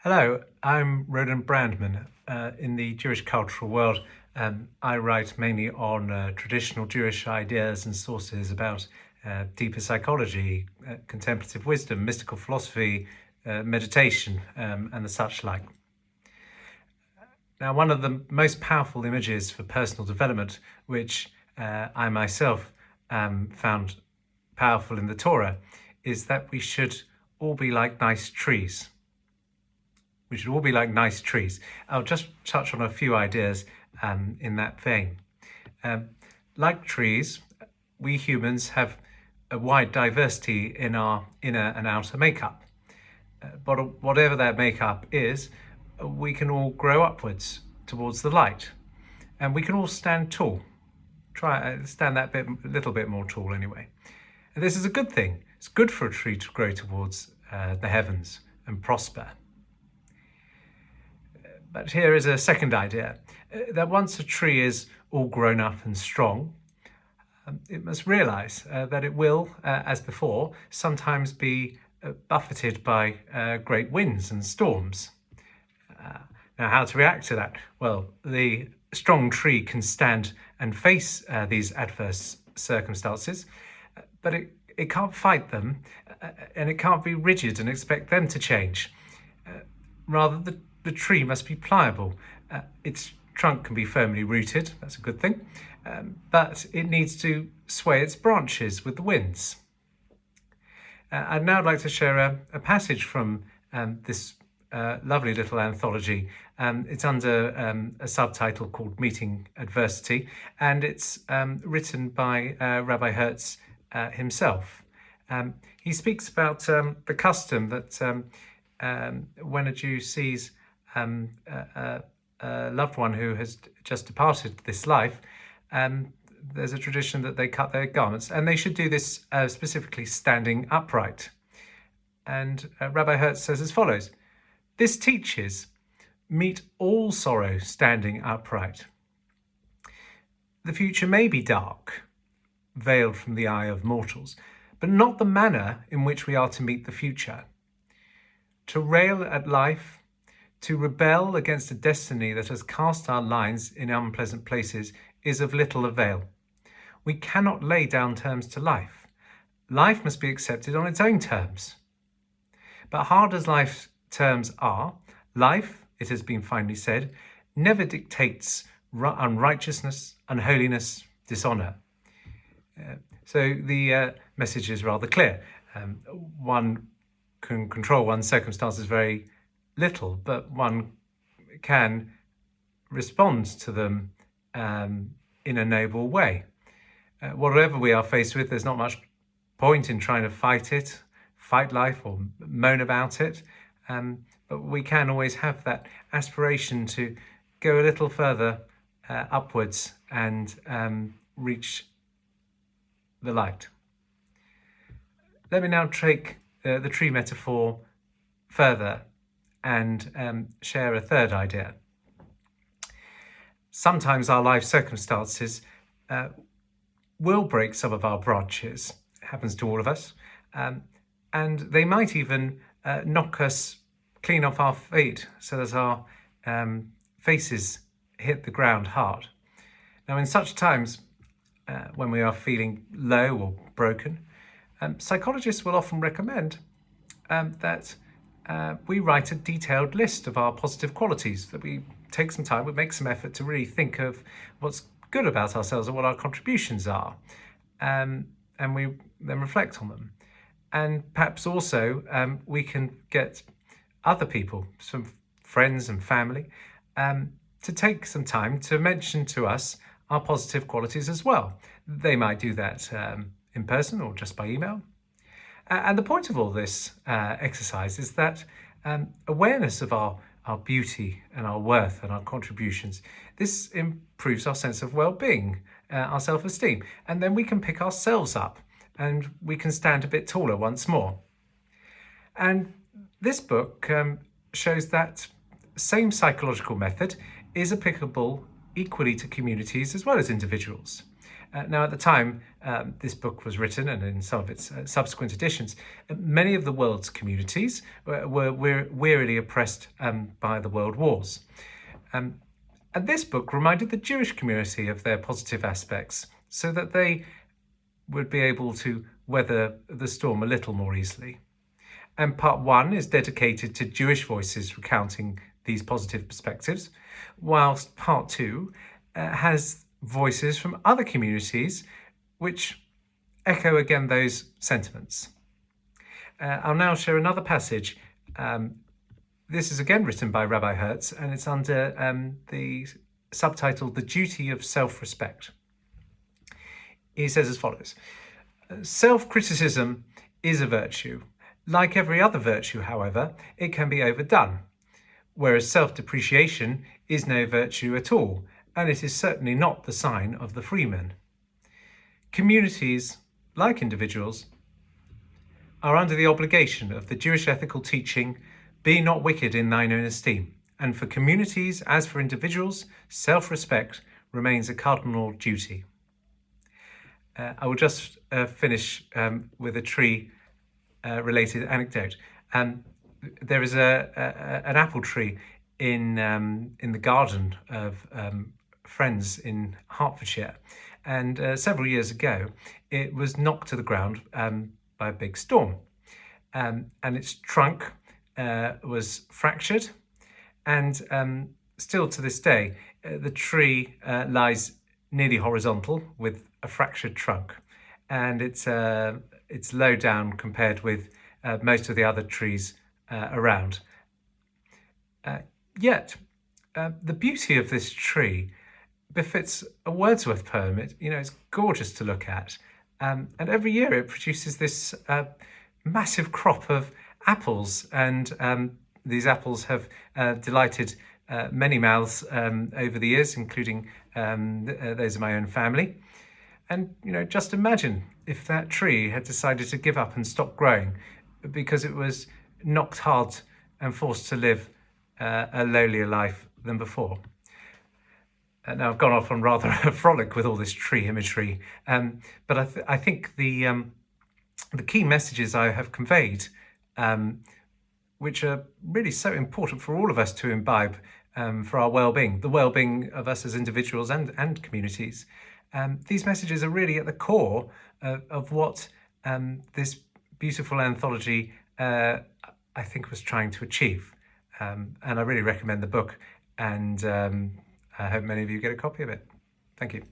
Hello, I'm Roland Brandman. In the Jewish cultural world, I write mainly on traditional Jewish ideas and sources about deeper psychology, contemplative wisdom, mystical philosophy, meditation, and the such like. Now, one of the most powerful images for personal development, which I myself found powerful in the Torah, is that we should all be like nice trees. We should all be like nice trees. I'll just touch on a few ideas in that vein. Like trees, we humans have a wide diversity in our inner and outer makeup. But whatever that makeup is, we can all grow upwards towards the light. And we can all stand tall. Try stand that little bit more tall anyway. And this is a good thing. It's good for a tree to grow towards the heavens and prosper. But here is a second idea, that once a tree is all grown up and strong, it must realize that it will, as before, sometimes be buffeted by great winds and storms. Now, how to react to that? Well, the strong tree can stand and face these adverse circumstances, but it can't fight them, and it can't be rigid and expect them to change. Rather, the tree must be pliable. Its trunk can be firmly rooted, that's a good thing, but it needs to sway its branches with the winds. I'd now like to share a passage from this lovely little anthology. It's under a subtitle called Meeting Adversity, and it's written by Rabbi Hertz himself. He speaks about the custom that when a Jew sees a loved one who has just departed this life, there's a tradition that they cut their garments, and they should do this specifically standing upright. And Rabbi Hertz says as follows: "This teaches, meet all sorrow standing upright. The future may be dark, veiled from the eye of mortals, but not the manner in which we are to meet the future. To rail at life, to rebel against a destiny that has cast our lines in unpleasant places, is of little avail. We cannot lay down terms to life. Life must be accepted on its own terms. But hard as life's terms are, life, it has been finely said, never dictates unrighteousness, unholiness, dishonor." So the message is rather clear. One can control one's circumstances very little, but one can respond to them in a noble way. Whatever we are faced with, there's not much point in trying to fight life or moan about it, but we can always have that aspiration to go a little further upwards and reach the light. Let me now take the tree metaphor further and share a third idea. Sometimes our life circumstances will break some of our branches. It happens to all of us. And they might even knock us clean off our feet so that our faces hit the ground hard. Now, in such times, when we are feeling low or broken, psychologists will often recommend that we write a detailed list of our positive qualities, that we take some time, we make some effort to really think of what's good about ourselves and what our contributions are, and we then reflect on them. And perhaps also we can get other people, some friends and family, to take some time to mention to us our positive qualities as well. They might do that in person or just by email. And the point of all this exercise is that awareness of our beauty and our worth and our contributions, this improves our sense of well-being, our self-esteem, and then we can pick ourselves up and we can stand a bit taller once more. And this book shows that same psychological method is applicable equally to communities as well as individuals. Now, at the time this book was written, and in some of its subsequent editions, many of the world's communities were wearily oppressed by the world wars. And this book reminded the Jewish community of their positive aspects so that they would be able to weather the storm a little more easily. And part 1 is dedicated to Jewish voices recounting these positive perspectives, whilst part 2 has voices from other communities which echo again those sentiments. I'll now share another passage. This is again written by Rabbi Hertz, and it's under the subtitle, The Duty of Self-Respect. He says as follows: self-criticism is a virtue. Like every other virtue, however, it can be overdone, whereas self-depreciation is no virtue at all, and it is certainly not the sign of the freeman. Communities, like individuals, are under the obligation of the Jewish ethical teaching, be not wicked in thine own esteem, and for communities, as for individuals, self-respect remains a cardinal duty. I will just finish with a tree-related anecdote. There is an apple tree in the garden of friends in Hertfordshire, and several years ago it was knocked to the ground by a big storm, and its trunk was fractured, and still to this day the tree lies nearly horizontal with a fractured trunk, and it's low down compared with most of the other trees around. Yet the beauty of this tree befits a Wordsworth poem. It's gorgeous to look at, and every year it produces this massive crop of apples, and these apples have delighted many mouths over the years, including those of my own family. And just imagine if that tree had decided to give up and stop growing because it was knocked hard and forced to live a lowlier life than before. Now I've gone off on rather a frolic with all this tree imagery, but I think the key messages I have conveyed, which are really so important for all of us to imbibe for our well-being, the well-being of us as individuals and communities. These messages are really at the core of what this beautiful anthology, I think, was trying to achieve. And I really recommend the book, and I hope many of you get a copy of it. Thank you.